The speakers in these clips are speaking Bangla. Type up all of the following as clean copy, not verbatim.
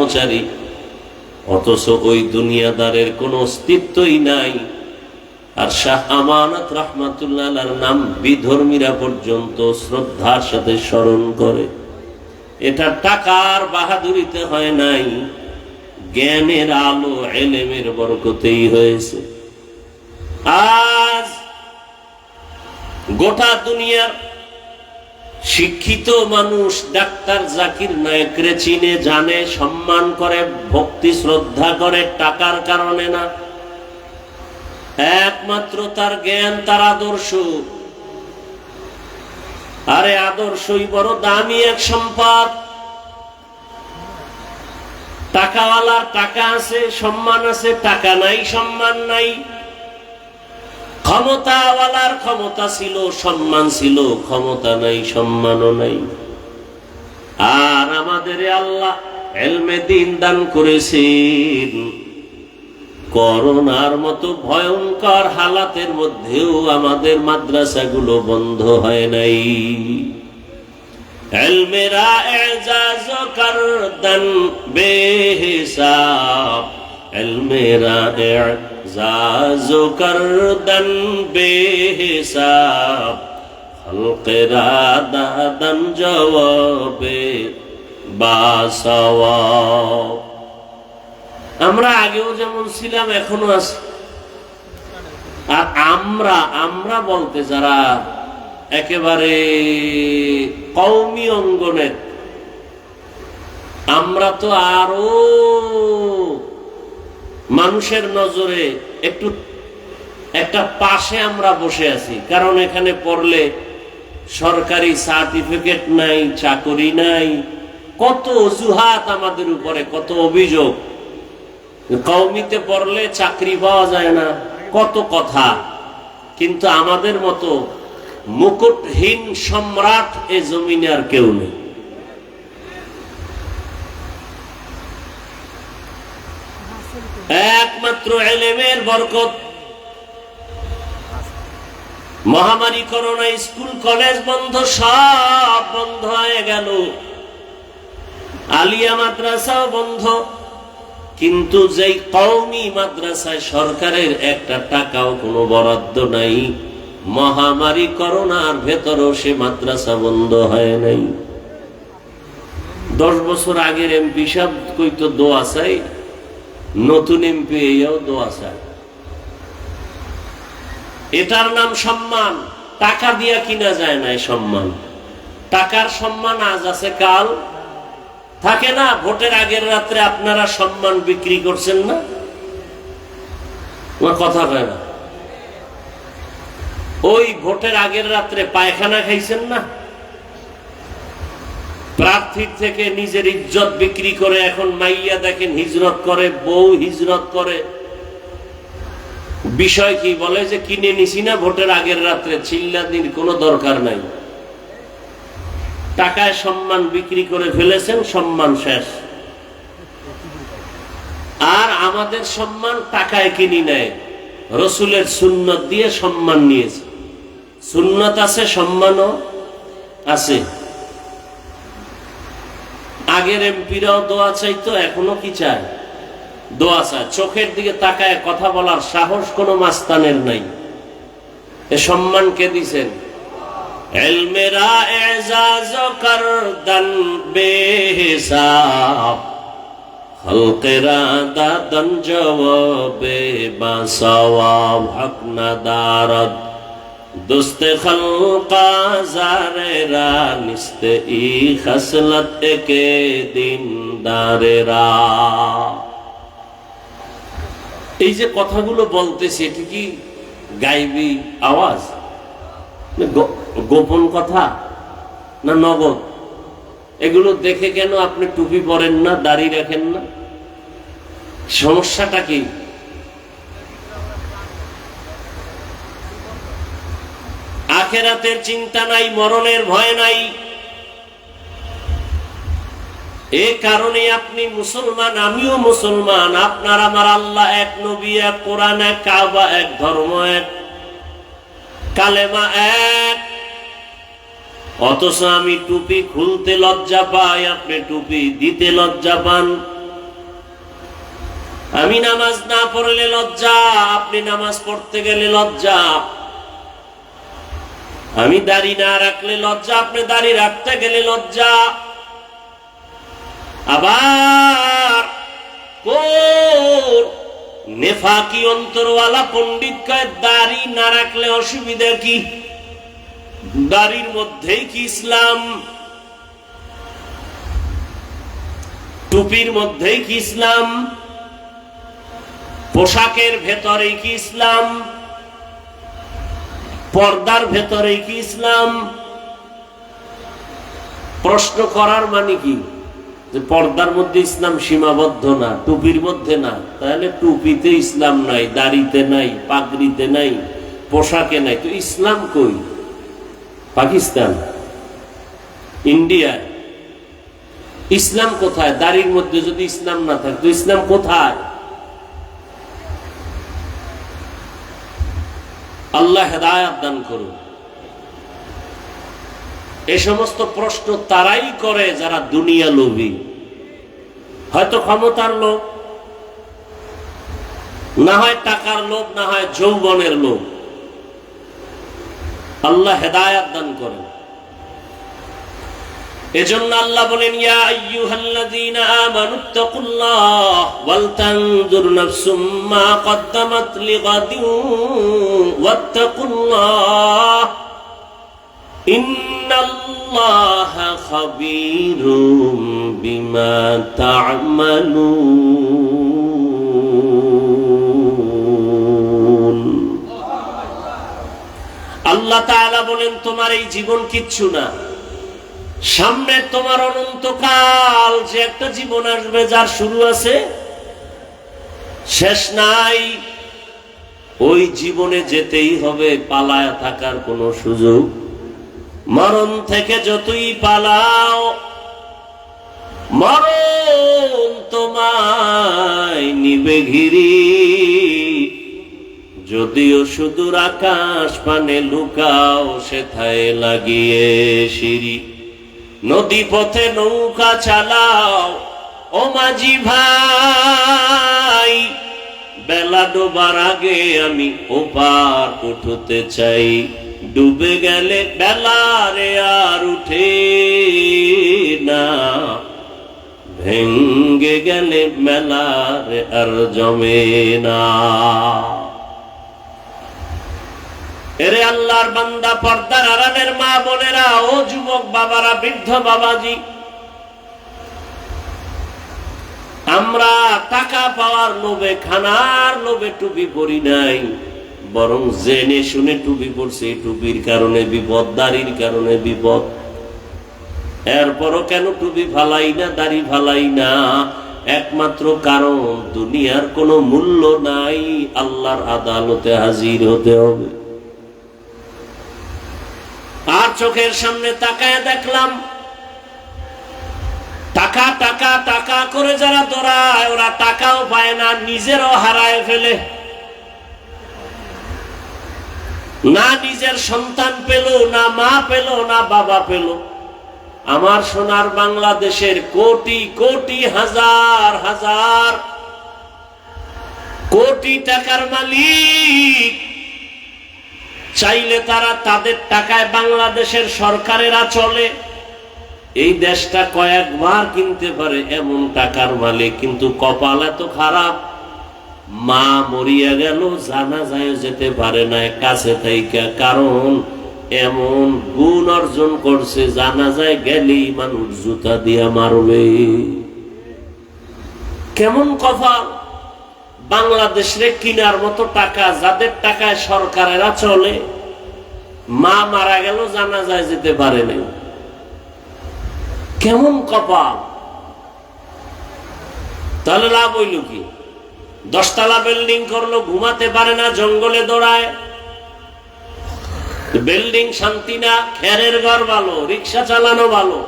কর্মচারী, অথচ ওই দুনিয়াদারের কোনো অস্তিত্বই নাই। আর শাহ আমানত রাহমাতুল্লাহ আলাইহির নাম বিধর্মীরা পর্যন্ত শ্রদ্ধার সাথে স্মরণ করে। এটা টাকার বাহাদুরিতে হয় নাই, জ্ঞানের আলো ইলমের বরকতেই হয়েছে। আজ গোটা দুনিয়ার শিক্ষিত মানুষ ডাক্তার জাকির নায়েকরে চিনে, জানে, সম্মান করে, ভক্তি শ্রদ্ধা করে টাকার কারণে না, একমাত্র তার জ্ঞান, তার আদর্শ। আরে আদর্শই বড় দামি এক সম্পদ। টাকাওয়ালার টাকা আছে, সম্মান আছে, টাকা নাই, সম্মান নাই। ক্ষমতাওয়ালার ক্ষমতা ছিল, সম্মান ছিল, ক্ষমতা নাই, সম্মানও নাই। আর আমাদের আল্লাহ ইলমে দ্বীন দান করেছেন। করোনার মতো ভয়ঙ্কর হালাতের মধ্যেও আমাদের মাদ্রাসাগুলো বন্ধ হয় নাই। ইলমেরা এজাজ করদান বেহিসাব, ইলমেরা এজাজ করদান বেহিসাব, খলকেরা দাদান জওয়াবে বাসওয়াব। আমরা আগেও যেমন ছিলাম এখনো আছি। আর আমরা বলতে যারা একেবারে কওমি অঙ্গনের, আমরা তো আরো মানুষের নজরে একটু একটা পাশে আমরা বসে আছি। কারণ এখানে পড়লে সরকারি সার্টিফিকেট নাই, চাকরি নাই, কত অজুহাত আমাদের উপরে, কত অভিযোগ। কওমিতে পড়লে চাকরি পাওয়া যায় না, কত কথা। কিন্তু আমাদের মতো মুকুটহীন সম্রাট এ জমিনে আর কেউ নেই। একমাত্র ইলমের বরকত। মহামারী করোনা, স্কুল কলেজ বন্ধ, সব বন্ধ হয়ে গেল, আলিয়া মাদ্রাসাও বন্ধ। কিন্তু যেই কওমি মাদ্রাসায় সরকারের একটা টাকাও কোনো বরাদ্দ নাই, মহামারী করোনার ভেতরও সে মাদ্রাসা বন্ধ হয় নাই। 10 বছর আগের এমপি সাহেব কইতো দোয়া চাই, নতুন এমপি এও দোয়া চাই। এটার নাম সম্মান। টাকা দিয়া কিনা যায় না সম্মান। টাকার সম্মান আজ আছে, কাল থাকে না। ভোটের আগের রাত্রে আপনারা সম্মান বিক্রি করছেন না? কথা কয় না। ওই ভোটের আগের রাত্রে পায়খানা খাইছেন না? প্রার্থীর থেকে নিজের ইজ্জত বিক্রি করে এখন মাইয়া দেখেন হিজরত করে, বউ হিজরত করে। বিষয় কি? বলে যে কিনে নিছি না ভোটের আগের রাত্রে, চিল্লানির কোনো দরকার নাই। টাকায় সম্মান বিক্রি করে ফেলেছেন, সম্মান শেষ। আর আমাদের সম্মান টাকায় কিনি নেয়, রসুলের সুন্নত দিয়ে সম্মান নিয়েছে। সুন্নত আছে, সম্মানও আছে। আগের এমপিরাও দোয়া চাইতো, এখনো কি চায়? দোয়া চায়। চোখের দিকে তাকায় কথা বলার সাহস কোনো মাস্তানের নাই। এ সম্মান কে দিছেন? ইলমেরা এজাজ করদান বেহিসাব, খলকেরা দাদান জওয়াবে বাসওয়াব, হক না দারদ দুস্তে খলকা জারেরা, নিস্তে ই খসলত কে দিন দারেরা। এই যে কথাগুলো বলতেছি, এটা কি গাইবি আওয়াজ, গোপন কথা না নগদ? এগুলো দেখে কেন আপনি টুপি পরেন না, দাড়ি রাখেন না? সমস্যাটা কি? আখিরাতের চিন্তা নাই, মরণের ভয় নাই। এ কারণে আপনি মুসলমান, আমিও মুসলমান। আপনার আমার আল্লাহ এক, নবী এক, কোরআন এক, কাবা এক, ধর্ম এক, কালেমা এক। অথচ আমি টুপি খুলতে লজ্জা পাই, আপনি টুপি দিতে লজ্জা পান। আমি নামাজ না পড়লে লজ্জা, আপনি নামাজ পড়তে গেলে লজ্জা। আমি দাড়ি না রাখলে লজ্জা, আপনি দাড়ি রাখতে গেলে লজ্জা। আবার কোন নেফাকি অন্তরওয়ালা পণ্ডিত কয় দাড়ি না রাখলে অসুবিধা কি? দাড়ির মধ্যেই কি ইসলাম? টুপির মধ্যেই কি ইসলাম? পোশাকের ভেতরে কি ইসলাম? পর্দার ভেতরে কি ইসলাম? প্রশ্ন করার মানে কি? যে পর্দার মধ্যে ইসলাম সীমাবদ্ধ না, টুপির মধ্যে না, তাহলে টুপিতে ইসলাম নাই, দাড়িতে নাই, পাগড়িতে নাই, পোশাকে নাই, তো ইসলাম কই? পাকিস্তান, ইন্ডিয়া, ইসলাম কোথায়? দাড়ির মধ্যে যদি ইসলাম না থাকে তো ইসলাম কোথায়? আল্লাহ হেদায়েত দান করুন। এই সমস্ত প্রশ্ন তারাই করে যারা দুনিয়া লোভী, হয়তো ক্ষমতার লোভ, না হয় টাকার লোভ, না হয় যৌবনের লোভ। আল্লাহ হেদায়েত দান করেন। এজন্য আল্লাহ বলেন, ইয়া আইয়ুহাল্লাযীনা আমানুত্তাকুল্লাহ ওয়াল তানজুর নাফসুম মা কদ্দামাত লিগাদিন ওয়াত্তাকুল্লাহ ইন্নাল্লাহা খাবীরুম বিমা তা'মালুন। আল্লাহ তাআলা বলেন, তোমার এই জীবন কিচ্ছু না, সামনে তোমার অনন্তকাল যে একটা জীবন আসবে, যার শুরু আছে শেষ নাই। ওই জীবনে যেতেই হবে, পালায়া থাকার কোনো সুযোগ। মরণ থেকে যতই পালাও, মরণ তোমায় নিবে ঘিরি। যদিও সুদূর আকাশ পানে লুকাও, সেথায় লাগিয়ে সিঁড়ি। নদী পথে নৌকা চালাও ও মাঝি ভাই, বেলা ডোবার আগে আমি ওপার উঠতে চাই। ডুবে গেলে বেলারে আর উঠে না, ভেঙ্গে গেলে মেলারে আর জমে না। এরে আল্লাহর বান্দা, পর্দার আড়ালের মা বোনেরা, ও যুবক বাবারা, বৃদ্ধ বাবাজি, আমরা টাকা পাওয়ার লোভে, খানার লোভে টুপি পরি নাই, বরং জেনে শুনে টুপি পরছে। টুপির কারণে বিপদ, দাড়ির কারণে বিপদ। এরপরও কেন টুপি ফালাই না, দাড়ি ফালাই না? একমাত্র কারণ, দুনিয়ার কোনো মূল্য নাই, আল্লাহর আদালতে হাজির হতে হবে। আর চোখের সামনে তাকায় দেখলাম, টাকা টাকা টাকা করে যারা দৌড়ায়, ওরা টাকাও পায় না, নিজেরও হারায় ফেলে। না নিজের সন্তান পেল, না মা পেল, না বাবা পেল। আমার সোনার বাংলাদেশের কোটি কোটি, হাজার হাজার কোটি টাকার মালিক চাইলে তারা তাদের টাকায় বাংলাদেশের সরকারেরা চলে, এই দেশটা কয়েকবার কিনতে পারে, এমন টাকার মালিক। কিন্তু কপাল এত খারাপ, মা মরিয়া গেল, জানাজায় যেতে পারে না কাছে থেকে। কারণ এমন গুণ অর্জন করছে, জানাজায় গেলেই মানুষ জুতা দিয়া মারবে। কেমন কপাল! বাংলাদেশে কিনার মতো টাকা, যাদের টাকায় সরকারেরা চলে, মা মারা গেল, জানাজায় যেতে পারে না। কেমন কপাল! তাহলে লাভ হইল কি? 10 তলা বিল্ডিং করলো, ঘুমাতে পারে না, জঙ্গলে দৌড়ায়। বিল্ডিং শান্তি না, খেরের ঘর ভালো, রিক্সা চালানো ভালো।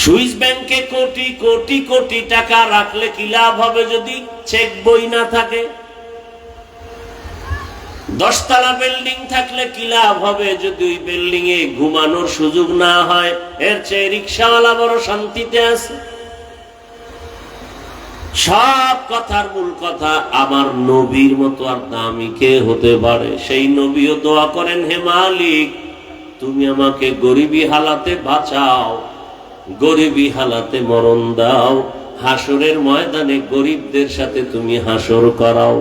সুইস ব্যাংকে কোটি কোটি কোটি টাকা রাখলে কি লাভ হবে যদি চেক বই না থাকে? 10 তলা বিল্ডিং থাকলে কি লাভ হবে যদি ওই বিল্ডিং এ ঘুমানোর সুযোগ না হয়? এর চেয়ে রিক্সাওয়ালা বড় শান্তিতে আছে। সব কথার মূল কথা, আমার নবীর মতো আর দামি কে হতে পারে? সেই নবীও দোয়া করেন, হে মালিক, তুমি আমাকে গরিবী হালাতে বাঁচাও, গরিবী হালাতে মরণ দাও, হাসরের ময়দানে গরিবদের সাথে তুমি হাসর করাও।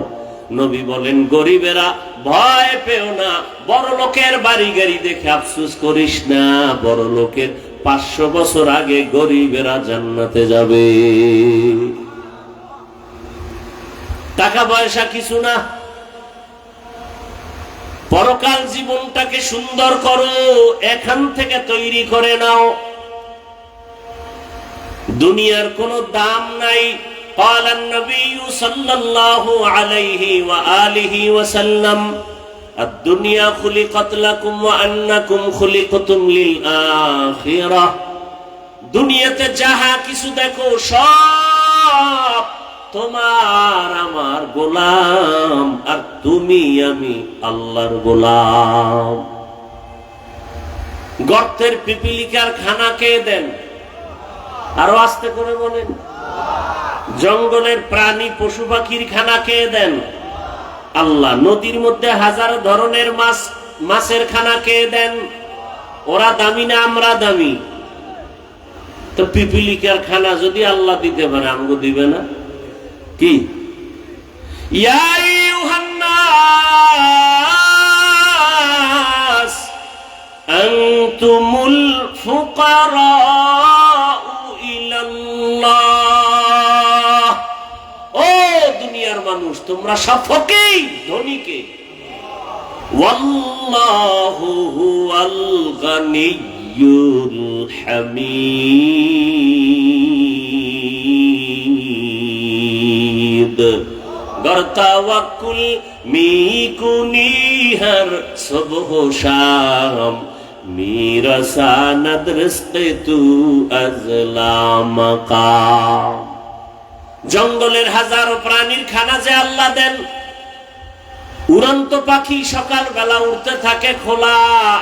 নবী বলেন, গরিবেরা ভয় পেও না, বড় লোকের বাড়ি গাড়ি দেখে আফসোস করিস না, বড় লোকের 500 বছর আগে গরিবেরা জান্নাতে যাবে। টাকা পয়সা কিছু না, পরকাল জীবনটাকে সুন্দর করো, এখান থেকে তৈরি করে নাও। দুনিয়ার কোনো দাম নাই। قال النبي صلى الله عليه وآله وسلم الدنيا خلقت لكم وأنكم خلقتم للآخرة। দুনিয়াতে যাহা কিছু দেখো সব তোমার আমার গোলাম, আর তুমি আমি আল্লাহর গোলাম। গর্তের পিপিলিকার খানা কে দেন? আরো আস্তে করে বলেন। জঙ্গলের প্রাণী পশু পাখির খানা কে দেন? আল্লাহ। নদীর মধ্যে হাজার ধরনের মাছ, মাছের খানা কে দেন? ওরা দামি না আমরা দামি? তো পিপিলিকার খানা যদি আল্লাহ দিতে পারে, আমগো দিবে না? কি ইয়া আইয়ুহান নাস আনতুমুল ফুকারা ইলাল্লাহ। ও দুনিয়ার মানুষ, তোমরা সব ফকির, ধনীকে। ওয়াল্লাহু হুয়াল গানিয়্যুল হামিদ। गर तवक्कुल मीकुनी हर सुबह शाम, मेरा सानद रिज़्क़ तू अज़ला मकाम। জঙ্গলের হাজারো প্রাণীর খানা যে আল্লাহ দেন। উড়ন্ত পাখি সকাল বেলা উড়তে থাকে খোলা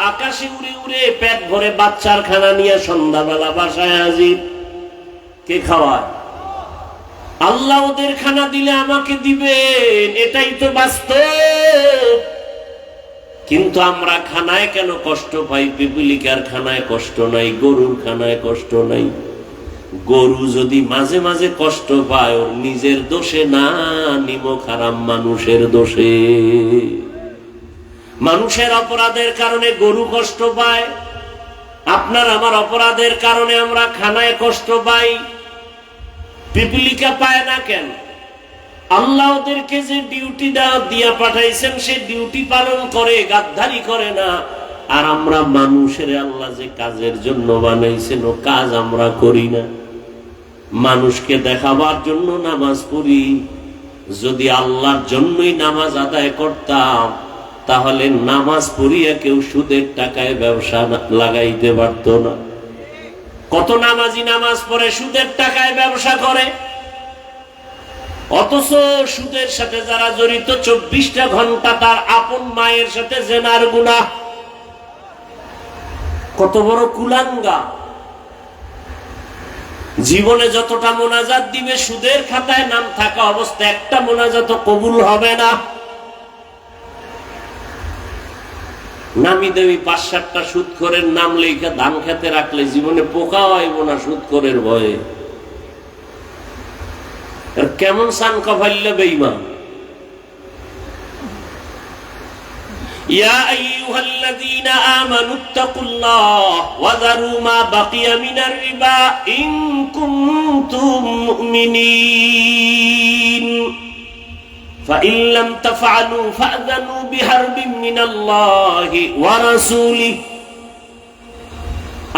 আকাশে, উড়ে উড়ে পেট ভরে বাচ্চার খানা নিয়ে সন্ধ্যাবেলা বাসায় হাজির। কে খাওয়ায়? আল্লাহ। ওদের খানা দিলে আমাকে দিবেন, এটাই তো বাস্তব। কিন্তু আমরা খানায় কেন কষ্ট পাই? পিপিলিকার খানায় কষ্ট নাই, গরুর খানায় কষ্ট নাই। গরু যদি মাঝে মাঝে কষ্ট পায়, ওর নিজের দোষে না, নিমক হারাম মানুষের দোষে। মানুষের অপরাধের কারণে গরু কষ্ট পায়, আপনার আমার অপরাধের কারণে আমরা খানায় কষ্ট পাই। পিপিলিকা পায় না কেন? আল্লাহ ওদেরকে যে ডিউটি দিয়া পাঠাইছেন, সে ডিউটি পালন করে, গাদ্দারি করে না। আর আমরা মানুষের আল্লাহ যে কাজের জন্য বানাইছেন, ও কাজ আমরা করি না। মানুষকে দেখাবার জন্য নামাজ পড়ি। যদি আল্লাহর জন্যই নামাজ আদায় করতাম, তাহলে নামাজ পড়িয়া কেউ সুদের টাকায় ব্যবসা লাগাইতে পারত না। কত নামাজি নামাজ পড়ে সুদের টাকায় ব্যবসা করে, অথচ সুদের সাথে যারা জড়িত 24টা ঘন্টা তার আপন মায়ের সাথে জেনার গুনাহ। কত বড় কুলাঙ্গা! জীবনে যতটা মোনাজাত দিবে, সুদের খাতায় নাম থাকা অবস্থা একটা মোনাজাত কবুল হবে না। নামি দেবী 5-7টা সুদখোরের নাম লেখা ধান খেতে রাখলে জীবনে পোকা হইব না সুদখোরের ভয়ে। কেমন সান কফাইলে বেঈমান। ইয়া আইয়ুহাল্লাযীনা আমানুত্তাকুল্লাহ ওয়া যারু মা বাকিয়া মিনার রিবা ইন কুনতুম মুমিনিন فإن لم تفعلوا فأذنوا بحرب من الله ورسوله।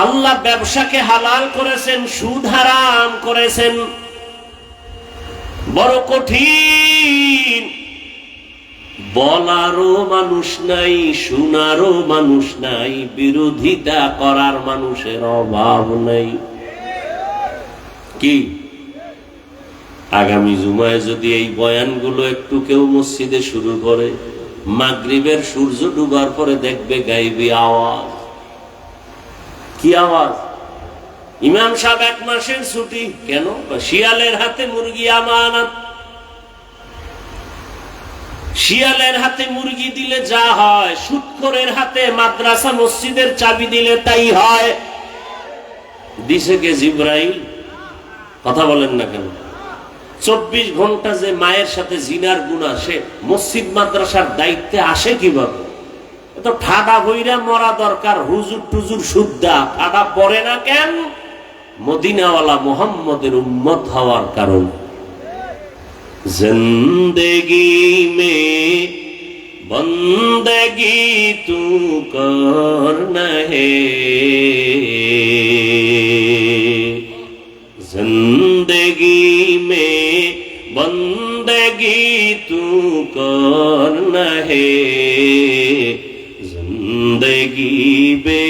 আল্লাহ ব্যবসাকে হালাল করেছেন, সুদ হারাম করেছেন। বড় কঠিন। বলারও মানুষ নাই, শোনারও মানুষ নাই, বিরোধিতা করার মানুষের অভাব নাই। কি আগামী জুমায় যদি এই বয়ানগুলো একটু কেউ মসজিদে শুরু করে, মাগরিবের সূর্য ডুবার পরে দেখবে গাইবি আওয়াজ। কি আওয়াজ? ইমাম সাহেব 1 মাসের ছুটি কেন? শিয়ালের হাতে মুরগি আমানত। শিয়ালের হাতে মুরগি দিলে যা হয়, সুদখোরের হাতে মাদ্রাসা মসজিদের চাবি দিলে তাই হয়। দিছে কে? জিবরাইল। কথা বলেন না কেন? 24 ঘন্টা যে মায়ের সাথে জিনার গুনাহ, সে মসজিদ মাদ্রাসার দায়িত্বে আসে কিভাবে? তো ঠাডা বইরা মরা দরকার। হুজুর টুজুর সুদ্দা ঠাডা পড়ে না কেন? মদিনাওয়ালা মুহাম্মদের উম্মত হওয়ার কারণ। জিন্দেগি মে বন্দেগি তু করনা হে, जिंदगी में बंदगी तू करना है, जिंदगी बे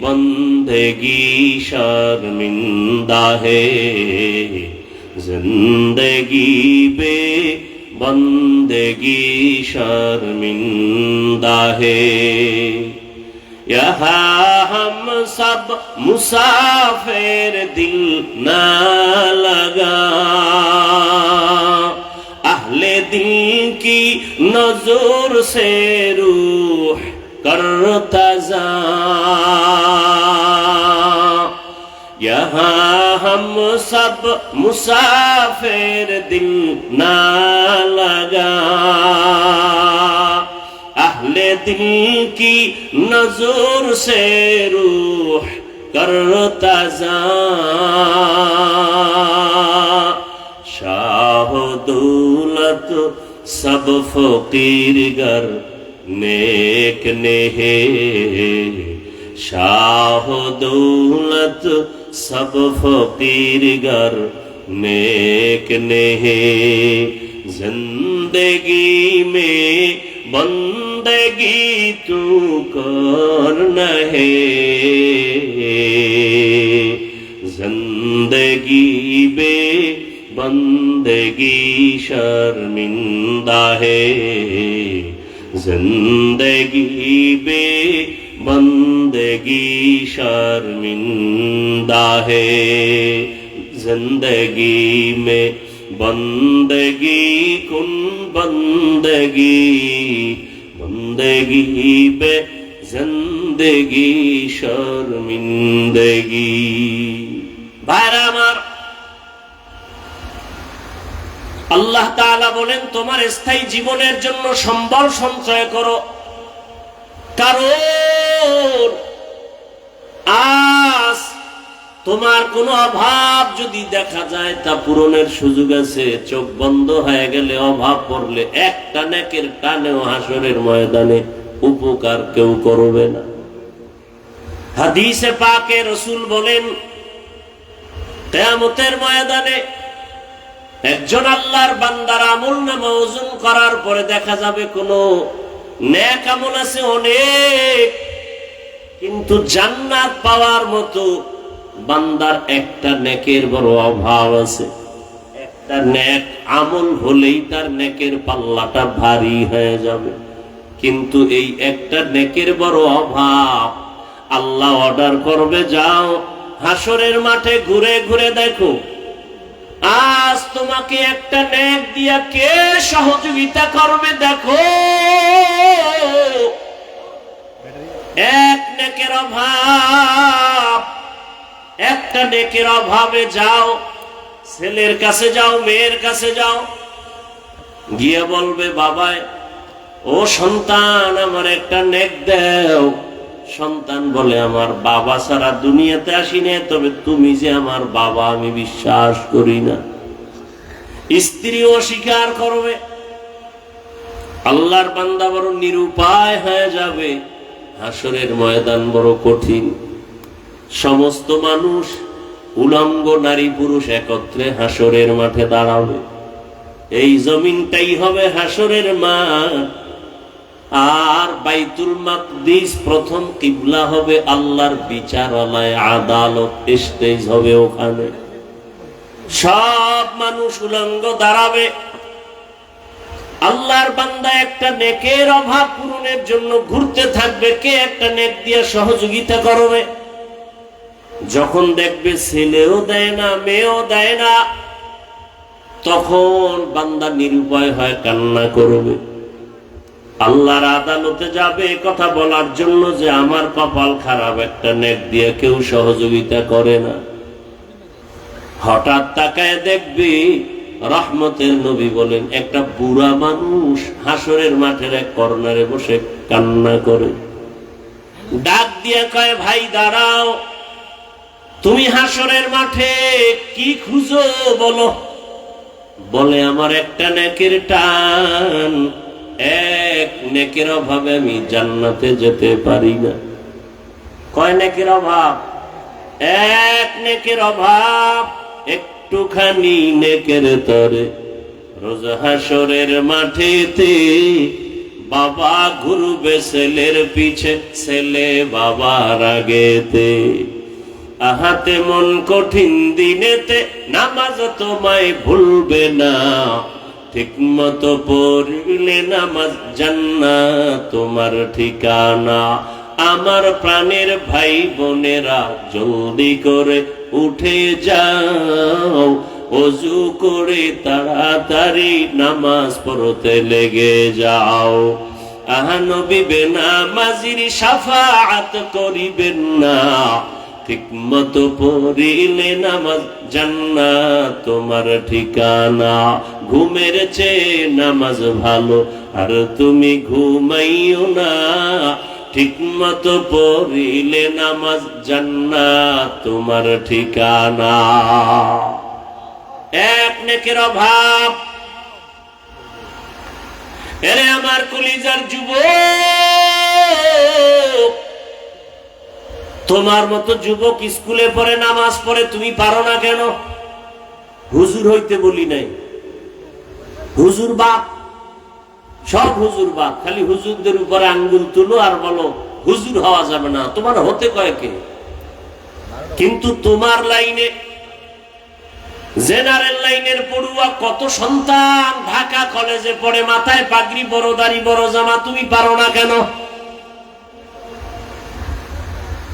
बंदगी शर्मिंदा है, जिंदगी बे बंदगी शर्मिंदा है। यहाँ हम सब मुसाफिर दिल ना लगा, अहले दिल की नजर से रूह करता जा। यहाँ हम सब मुसाफिर दिल ना लगा, अहले दिल की नजर से रूह करता जा। शाह दौलत सब फकीर गर नेक ने है, शाह दौलत सब फकीर गर नेक ने है, जिंदगी में बंदगी तू करना है, जिंदगी बे बंदगी शर्मिंदा है, जिंदगी बे बंदगी शर्मिंदा है। जिंदगी में बंदगी कुन बंदगी, बंदगी बे जिंदगी शर्मिंदगी। ভাইরা আমার, আল্লাহ তাআলা বলেন তোমার স্থায়ী জীবনের জন্য সম্বল সঞ্চয় করো, কারণ আজ তোমার কোনো অভাব যদি দেখা যায় তা পূরণের সুযোগ আছে। চোখ বন্ধ হয়ে গেলে, অভাব পড়লে একটা নেকের টানেও হাসরের ময়দানে উপকার কেউ করবে না। হাদিসে পাকে রাসূল বলেন, কিয়ামতের ময়দানে একজন আল্লাহর বান্দার আমলনামা ওজন করার পরে দেখা যাবে কোন নেক আমল আছে অনেক, কিন্তু জান্নাত পাওয়ার মতো বান্দার একটা নেকের বড় অভাব আছে। একটা নেক আমল হলেই তার নেকের পাল্লাটা ভারী হয়ে যাবে, কিন্তু এই একটা নেকের বড় অভাব। আল্লাহ অর্ডার করবে, যাও হাসরের মাঠে ঘুরে ঘুরে দেখো আজ তোমাকে একটা নেক দিয়া কে সহযোগিতা করবে। দেখো এক নেকের অভাব, একটা নেকের অভাবে যাও, ছেলের কাছে যাও, মেয়ের কাছে যাও, গিয়ে বলবে, বাবায় ও সন্তান আমার একটা নেক দাও। সন্তান বলে, আমার বাবা ছাড়া দুনিয়াতে আসি না, তবে তুমি যে আমার বাবা আমি বিশ্বাস করি না। স্ত্রী অস্বীকার করবে। আল্লাহর বান্দা বড় নিরুপায় হয়ে যাবে। হাসরের ময়দান বড় কঠিন। সমস্ত মানুষ, উলঙ্গ নারী পুরুষ একত্রে হাসরের মাঠে দাঁড়াবে। এই জমিনটাই হবে হাসরের মাঠ। আর বাইতুল মাকদিস প্রথম কিবলা হবে, আল্লাহর বিচারালয়, আদালত, স্টেজ হবে ওখানে। সব মানুষ উলঙ্গ দাঁড়াবে। আল্লাহর বান্দা একটা নেকের অভাব পূরণের জন্য ঘুরতে থাকবে, কে একটা নেক দিয়ে সহযোগিতা করবে। যখন দেখবে ছেলেও দেয় না মেয়েও দেয় না, তখন বান্দা নিরুপায় হয় কান্না করবে, আল্লাহর আদালতে যাবে কথা বলার জন্য যে আমার কপাল খারাপ, একটা নেক দিয়ে কেউ সহযোগিতা করে না। হঠাৎ তাকায় দেখবি রহমতের নবী বলেন একটা বুড়া মানুষ হাসরের মাঠের এক কর্নারে বসে কান্না করে, ডাক দিয়ে কয় ভাই দাঁড়াও, তুমি হাসরের মাঠে কি খুঁজো বলো। বলে আমার একটা নেকের টান, এক নেকের অভাবে আমি জান্নাতে যেতে পারি না। কয় নেকের অভাব? এক নেকের অভাব। একটুখানি নেকের তরে রোজ হাসরের মাঠেতে বাবা ঘুরবে ছেলের পিছে, ছেলে বাবার আগেতে। আহাতে মন কঠিন দিনেতে নামাজ তোমায় ভুলবে না, ঠিক মতো পড়লে নামাজ জান্নাত তোমার ঠিকানা। আমার প্রাণের ভাই বোনেরা জলদি করে উঠে যাও, ওযু করে তাড়াতাড়ি নামাজ পড়তে লেগে যাও। আহা নবী বেনামাজির শাফাআত করিবেন না, ঠিক মতো পড়িলে নামাজ জান্নাত তোমার ঠিকানা। ঘুমের চেয়ে নামাজ ভালো আর তুমি ঘুমাইও না, ঠিক মতো পড়িলে নামাজ জান্নাত তোমার ঠিকানা। এক নেকের অভাব। এরে আমার কলিজার যুবক, তোমার মতো যুবক স্কুলে পড়ে নামাজ পড়ে, তুমি পারো না কেন? হুজুর হইতে বলি নাই, হুজুর বাপ, সব হুজুর বাপ। খালি হুজুরদের উপরে আঙ্গুল তুলো আর বলো হুজুর হওয়া যাবে না, তোমার হতে কয়েকে। কিন্তু তোমার লাইনে, জেনারেল লাইনের পড়ুয়া কত সন্তান ঢাকা কলেজে পড়ে, মাথায় পাগড়ি, বড় দাড়ি, বড় জামা, তুমি পারো না কেন?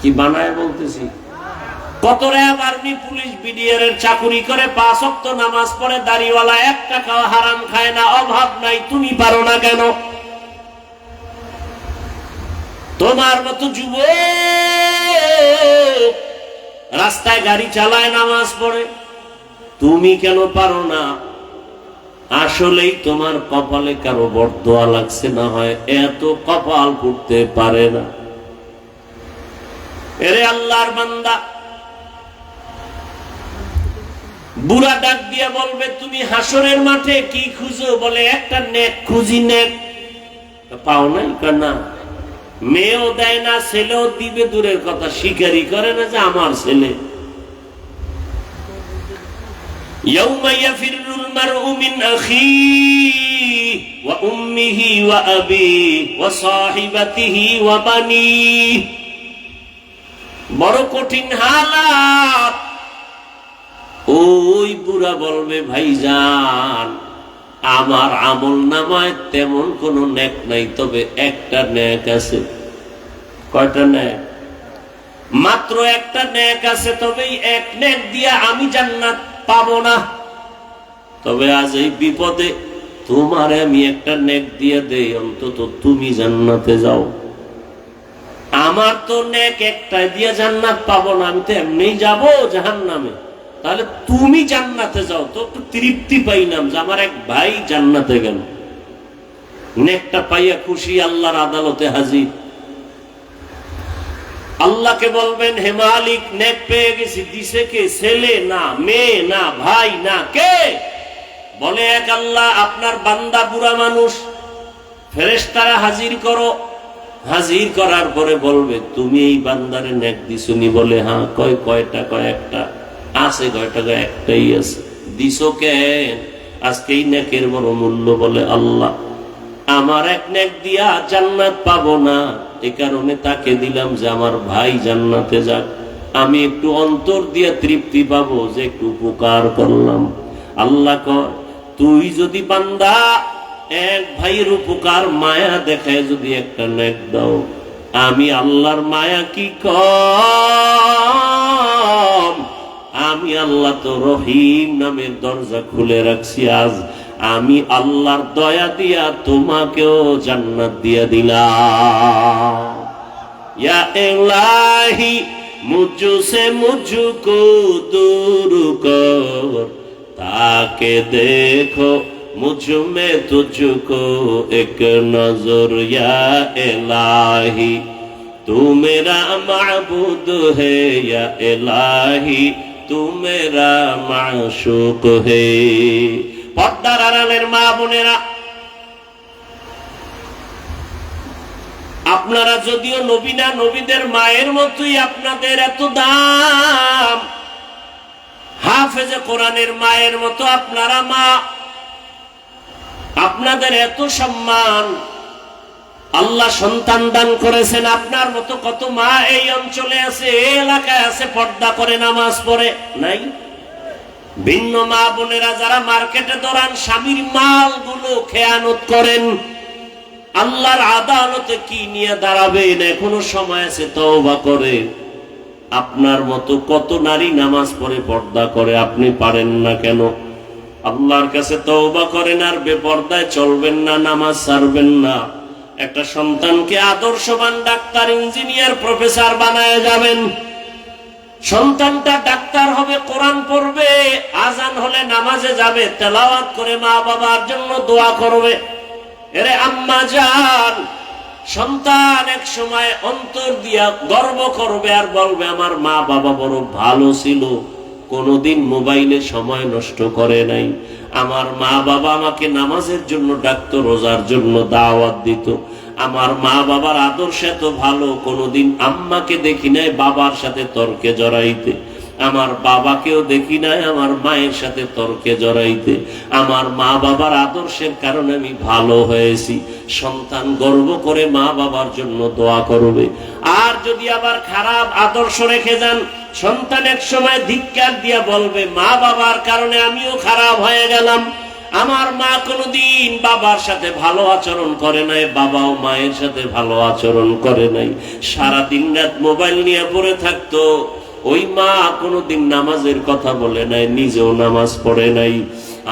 কি বানায় বলতেছি? কত র্যাব, আর্মি, পুলিশ, বিডিআর এর চাকুরি করে, 5 ওয়াক্ত নামাজ পড়ে, দাড়িওয়ালা, 1 টাকাও হারাম খায় না, অভাব নাই, তুমি পারো না কেন? তোমার মতো যুবক রাস্তায় গাড়ি চালায়, নামাজ পড়ে, তুমি কেন পারো না? আসলেই তোমার কপালে কারো বরদোয়া লাগছে, না হয় এত কপাল করতে পারে না। এরে আল্লাহর বান্দা, বুড়া ডাক দিয়ে বলবে তুমি হাসরের মাঠে কি খুঁজো? বলে একটা নেক খুঁজি। নেক পাও নাই? না, মেয়েও দেয় না, ছেলেও দিবে দূরের কথা, স্বীকারই করে না যে আমার ছেলে। ইয়াউমা ইয়াফিরুল মারউ মিন আখিহি ওয়া উম্মিহি ওয়া আবিহি ওয়া সাহিবাতিহি ওয়া বানিহি। বড় কঠিন হালাত। ওই বুড়া বলবে ভাইজান আমার আমল নামায় তেমন কোন নেক নাই, তবে একটা নেক আছে। কয়টা নেক? মাত্র একটা নেক আছে, তবে এক নেক দিয়া আমি জান্নাত পাবো না। তবে আজ এই বিপদে তোমারে আমি একটা নেক দিয়ে দেই, অন্তত তুমি জান্নাতে যাও। আমার তো নেক একটা দিয়ে জান্নাত পাবো না, আমি তো এমনি যাবো জাহান্নামে। তাহলে তুমি জান্নাতে যাও, তো একটু তৃপ্তি পাইলাম যে আমার এক ভাই জান্নাতে গেল। নেকটা পাইয়া খুশি, আল্লাহর আদালতে হাজির। আল্লাহকে বলবেন হে মালিক, নেক পেয়ে গেছি, দিছে কে? ছেলে না, মেয়ে না, ভাই না, কে? বলে এক আল্লাহ, আপনার বান্দা বুড়া মানুষ। ফেরেশতারা হাজির করো। হাজির করার পরে বলবে তুমি এই বান্দারে নেক দিছনি? বলে হ্যাঁ। কয়টা? কয় একটা। আছে কয়টা? একটাই আছে। দিছো কেন? আজকে এই নেকের বড় মূল্য। বলে আল্লাহ আমার এক নেক দিয়া জান্নাত পাবো না, এ কারণে তাকে দিলাম যে আমার ভাই জান্নাতে যাক, আমি একটু অন্তর দিয়ে তৃপ্তি পাবো যে একটু উপকার করলাম। আল্লাহ কয় তুই যদি বান্দা এক ভাইয়ের উপকার মায়া দেখায় যদি একটা নেক দাও, আমি আল্লাহর মায়া কি কয় আমি আল্লাহ তো রহিম নামের দরজা খুলে রাখছি, আজ আমি আল্লাহর দয়া দিয়া তোমাকেও জান্নাত দিয়া দিলাম। ইয়া ইলাহি মুঝসে মুঝকো दूर कर, ताके देखो मुझ में तुझको एक नजर। या इलाही तू मेरा माबूद है, या इलाही तू मेरा माशूक है। পর্দার আড়ালের মা বোনেরা, আপনারা যদিও নবী না, নবীদের মায়ের মতোই আপনাদের এত দাম। হাফেজে কোরআনের মায়ের মতো আপনারা মা, আপনাদের এত সম্মান। আল্লাহ সন্তান দান করেছেন। আপনার মতো কত মা এই অঞ্চলে আছে, এই এলাকায় আছে, পর্দা করে নামাজ পড়ে নাই? ভিন্ন মা বোনেরা যারা মার্কেটে দৌড়ান, স্বামীর মালগুলো খেয়ানত করেন, আল্লাহর আদালতে কি নিয়ে দাঁড়াবেন? এখনো সময় আছে, তওবা করে। আপনার মতো কত নারী নামাজ পড়ে, পর্দা করে, আপনি পারেন না কেন? আল্লাহর কাছে তওবা করেন, আর বেপর্দায় চলবেন না, নামাজ ছাড়বেন না। একটা সন্তানকে আদর্শবান ডাক্তার, ইঞ্জিনিয়ার, প্রফেসর বানায় যাবেন। সন্তানটা ডাক্তার হবে, কোরআন পড়বে, আজান হলে নামাজে যাবে, তেলাওয়াত করে মা বাবার জন্য দোয়া করবে। এরে আম্মা জান, সন্তান এক সময় অন্তর দিয়া গর্ব করবে আর বলবে, আমার মা বাবা বড় ভালো ছিল, কোনদিন মোবাইলে সময় নষ্ট করে নাই। আমার মা বাবা আমাকে নামাজের জন্য ডাকতো, রোজার জন্য দাওয়াত দিত। আমার মা বাবার আদর্শ এত ভালো, কোনদিন আম্মাকে দেখি নাই বাবার সাথে তর্কে জড়াইতে। আমার বাবাকেও দেখি নাই আমার মায়ের সাথে তর্কে জড়াইতে। আমার মা বাবার আদর্শের কারণে আমি ভালো হয়েছি। সন্তান গর্ব করে মা বাবার জন্য দোয়া করবে। আর যদি আবার খারাপ আদর্শ রেখে যান, সন্তান এক সময় ধিক্কার দিয়া বলবে, মা বাবার কারণে আমিও খারাপ হয়ে গেলাম। আমার মা কোনদিন বাবার সাথে ভালো আচরণ করে নাই, বাবাও মায়ের সাথে ভালো আচরণ করে নাই। সারাদিন রাত মোবাইল নিয়ে পড়ে থাকতো। ওই মা কোনদিন নামাজের কথা বলে নাই, নিজেও নামাজ পড়ে নাই।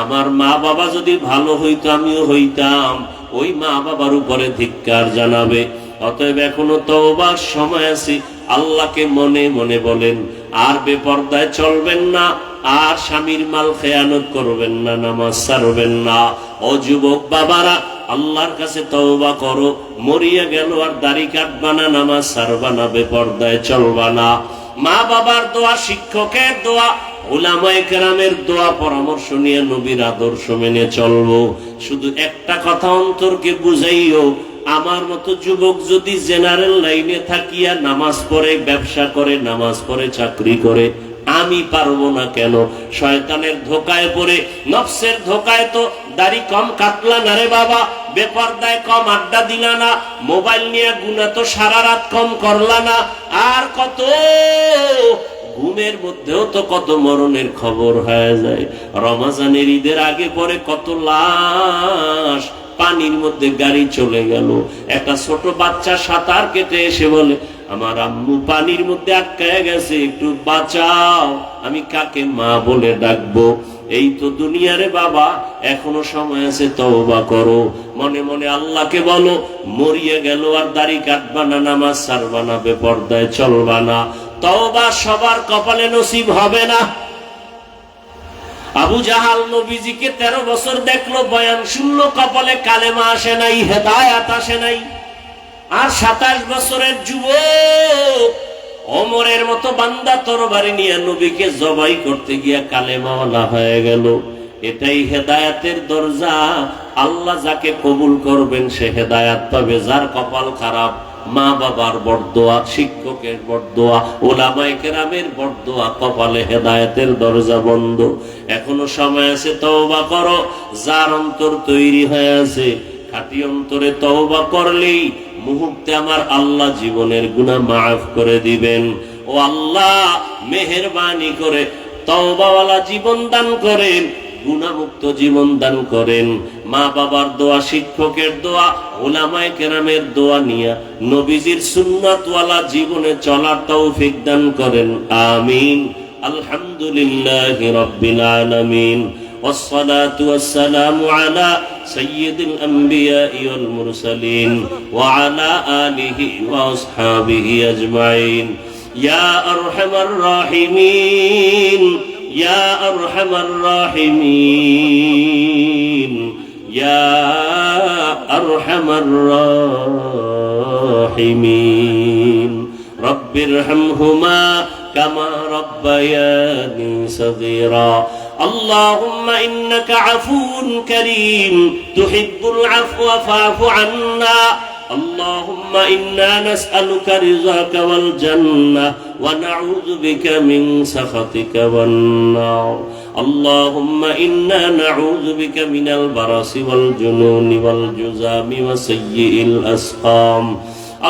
আমার মা বাবা যদি ভালো হইতো, আমিও হইতাম। ওই মা বাবার উপরে ধিক্কার জানাবে। অতএব এখনো তওবার সময় আছে। আল্লাহকে মনে মনে বলেন, আর বেপর্দায় চলবেন না, আর স্বামীর মাল খেয়ানত করবেন না, নামাজ ছাড়বেন না। ও যুবক বাবারা, আল্লাহর কাছে তওবা করো। মরিয়া গেল আর দাড়ি কাটবা না, নামাজ ছাড়বা না, বেপর্দায় চলবা না। মা বাবার দোয়া, শিক্ষকের দোয়া, উলামায়ে কেরামের দোয়া, পরামর্শ নিয়ে নবীর আদর্শ মেনে চলবো। শুধু একটা কথা অন্তরকে বুঝাইও, আমার মতো যুবক যদি জেনারেল লাইনে থাকিয়া নামাজ পড়ে, ব্যবসা করে, নামাজ পড়ে, চাকরি করে, আমি পারবো না কেন? শয়তানের ধোকায় পড়ে, নফসের ধোকায় তো দাড়ি কম কাটলা না রে বাবা, বেপরদায় কম আড্ডা দিলা না, মোবাইল নিয়ে গুনাহ তো সারা রাত কম করলা না, আর কত ঘুমের মধ্যেও তো কত মরণের খবর হয়ে যায়। রমজানের ঈদের আগে পরে কত লাশ পানির মধ্যে গাড়ি চলে গেল। একটা ছোট বাচ্চা সাঁতার কেটে এসে বলে, আমার আম্মু পানির মধ্যে আটকায় গেছে, একটু বাঁচাও, আমি কাকে মা বলে ডাকবো? এই তো দুনিয়ারে বাবা, এখনো সময় আছে, তওবা করো। মনে মনে আল্লাহকে বলো, মরিয়ে গেল আর দাড়ি কাটবা না, নামাজ ছাড়বা না, বেপর্দায় চলবা না। তওবা সবার কপালে নসিব হবে না। আবু জাহাল নবীজিকে 13 বছর দেখলো, বয়ান শুনলো, কপালে কালেমা আসে নাই, হেদায়াত আসে নাই। আর 27 বছরের যুবক ওমরের মতো বান্দা তরবারি নিয়ে নবীকে জবাই করতে গিয়া কালেমাওয়ালা হয়ে গেল। এটাই হেদায়াতের দরজা। আল্লাহ যাকে কবুল করবেন সে হেদায়াত পাবে। যার কপাল খারাপ, মা বাবার বরদোয়া, শিক্ষকের বরদোয়া, উলামায়ে কেরামের বরদোয়া, কপালে হেদায়েতের দরজা বন্ধ। এখনো সময় আছে, তওবা করো। যার অন্তর তৈরি হয়ে আছে, খাঁটি অন্তরে তওবা করলেই মুহূর্তে আমার আল্লাহ জীবনের গুনাহ মাফ করে দিবেন। ও আল্লাহ, মেহেরবানি করে তওবাওয়ালা জীবন দান করেন, গুনাহমুক্ত জীবন দান করেন। মা বাবার দোয়া, শিক্ষকের দোয়া, উলামায়ে কেরামের দোয়া নিয়ে নবীজির সুন্নাতওয়ালা জীবনে চলার তৌফিক দান করেন। আমিন, আলহামদুলিল্লাহি রাব্বিল আলামিন। والصلاة والسلام على سيد الأنبياء والمرسلين وعلى آله وأصحابه أجمعين. يا أرحم الراحمين يا أرحم الراحمين يا أرحم الراحمين. رب ارحمهما كما ربياني صغيرا. اللهم إنك عفو كريم تحب العفو فاعف عنا. اللهم إنا نسألك رضاك والجنة ونعوذ بك من سخطك والنار. اللهم إنا نعوذ بك من البرص والجنون والجذام وسيء الأسقام.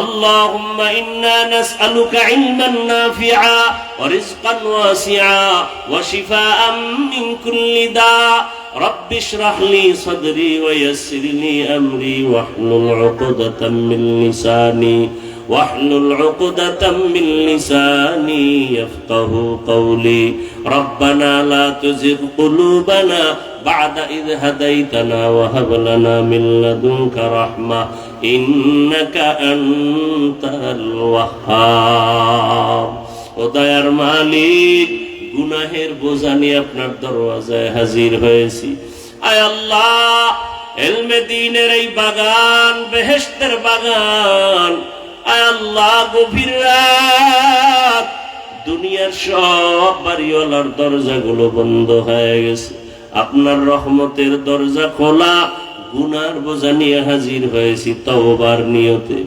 اللهم إنا نسألك علما نافعا ورزقا واسعا وشفاء من كل داء. رب اشرح لي صدري ويسر لي أمري واحلل عقدة من لساني يفقه قولي. ربنا لا تزغ قلوبنا بعد إذ هديتنا وهب لنا من لدنك رحمة إنك أنت الوهاب. ও দয়ার মালিক, গুনাহের বোঝা নিয়ে আপনার দরওয়াজায় হাজির হয়েছি। আয় আল্লাহ, ইলমে দ্বীনের এই বাগান, বেহেশতের বাগান, আয় আল্লাহ, গভীর রাত, দুনিয়ার সব বাড়িওয়ালার দরজাগুলো বন্ধ হয়ে গেছে, আপনার রহমতের দরজা খোলা। গুনার বোঝা নিয়ে হাজির হয়েছি তওবার নিয়তে।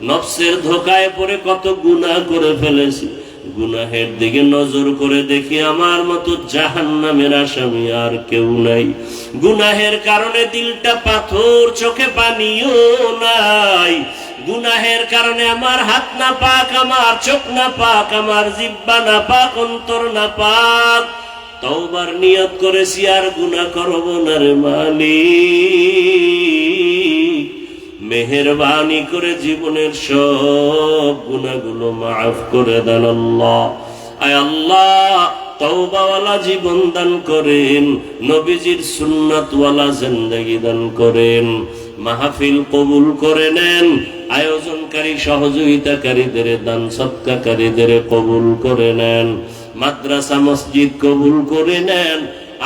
নফসের ধোকায় পড়ে কত গুনাহ করে ফেলেছি। গুনাহের দিকে নজর করে দেখি আমার মতো জাহান্নামের আসামি আর কেউ নাই। গুনাহের কারণে দিলটা পাথর, চোখে পানিও নাই। গুনাহের কারণে আমার হাত না পাক, আমার চোখ না পাক, আমার জিহ্বা না পাক, অন্তর না পাক। তওবার নিয়ত করেছি আর গুনাহ করব না রে মালিক। মেহেরবানি করে জীবনের সব গুনাহগুলো মাফ করে দেন আল্লাহ। আয় আল্লাহ, তওবাওয়ালা জীবন দান করেন, নবীজির সুন্নাতওয়ালা জিন্দেগি দান করেন। মাহফিল কবুল করে নেন, আয়োজনকারী সহযোগিতাকারীদের, দান সদকাকারীদের কবুল করে নেন। মাদ্রাসা মসজিদ কবুল করে নেন,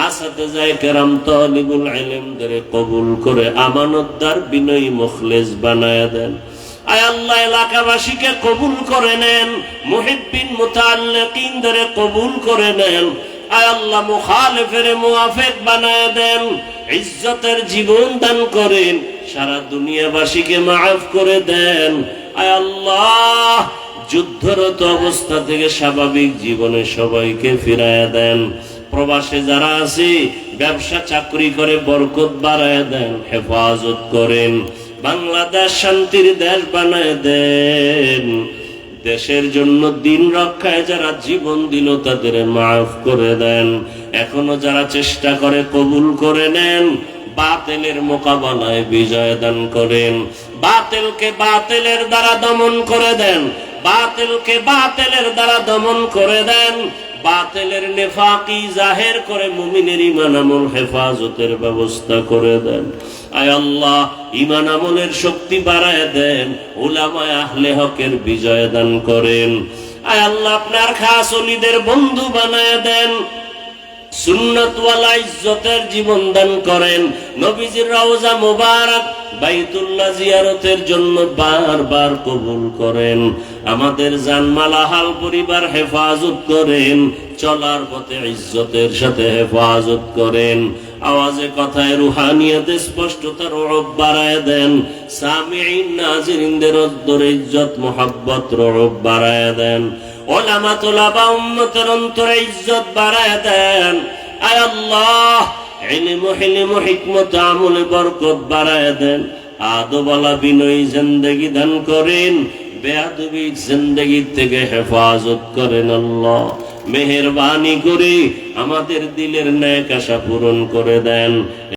আসাতেজায়ে কেরাম তালিবুল ইলমদের কবুল করে আমানতদার, বিনয়ী, মুখলেস বানায়া দেন। আয় আল্লাহ, এলাকাবাসীকে কবুল করে নেন, মুহিব্বিন মুতাআল্লিকিনদের কবুল করে নেন। আয় আল্লাহ, মুখালিফের মুওয়াফিক বানায়া দেন, ইজ্জতের জীবন দান করেন, সারা দুনিয়াবাসীকে মাফ করে দেন। আয় আল্লাহ, যুদ্ধরত অবস্থা থেকে স্বাভাবিক জীবনে সবাইকে ফিরায়া দেন। প্রবাসে যারা আছে, ব্যবসা চাকরি করে বরকত বাড়ায় দেন, হেফাজত করেন। বাংলাদেশ শান্তির দেশ বানায় দেন। দেশের জন্য দিন রক্ষায় যারা জীবন দিল তাদের মাফ করে দেন। এখনো যারা চেষ্টা করে কবুল করে নেন। বাতিলের মোকাবেলায় বিজয় দান করেন। বাতিলকে বাতিলের দ্বারা দমন করে দেন। বাতিলকে বাতিলের দ্বারা দমন করে দেন। বাতিলের নেফাকি জাহের করে মুমিনের ঈমান আমল হেফাজতের ব্যবস্থা করে দেন। আয় আল্লাহ, ঈমান আমলের শক্তি বাড়ায় দেন, উলামায়ে আহলে হকের বিজয় দান করেন। আয় আল্লাহ, আপনার খাস ওলিদের বন্ধু বানায় দেন, সুন্নাতওয়ালা ইজ্জতের জীবন দান করেন। নবীজির রওজা মুবারক বাইতুল্লাহ জিয়ারতের জন্য বারবার কবুল করেন। আমাদের জানমাল আহাল পরিবার হেফাজত করেন। চলার পথে ইজ্জতের সাথে হেফাজত করেন। আওয়াজে কথায় রুহানিয়াতে স্পষ্টতা রব বাড়ায় দেন। সামিঈন নাজিরিনদের অন্তরে ইজ্জত মুহাব্বত রব বাড়ায় দেন। ওলামা তোলাবা উম্মতের অন্তরে ইজ্জত বাড়ায় দেন। আয় আল্লাহ, ইলম হিলম হিকমত আমলে বরকত বাড়ায় দেন। আদবওয়ালা বিনয়ী জিন্দেগি দান করেন। বেয়াদবি জিন্দেগি থেকে হেফাজত করেন আল্লাহ। মেহেরবানি করে আমাদের দিলের নেক আশা পূরণ করে দেন।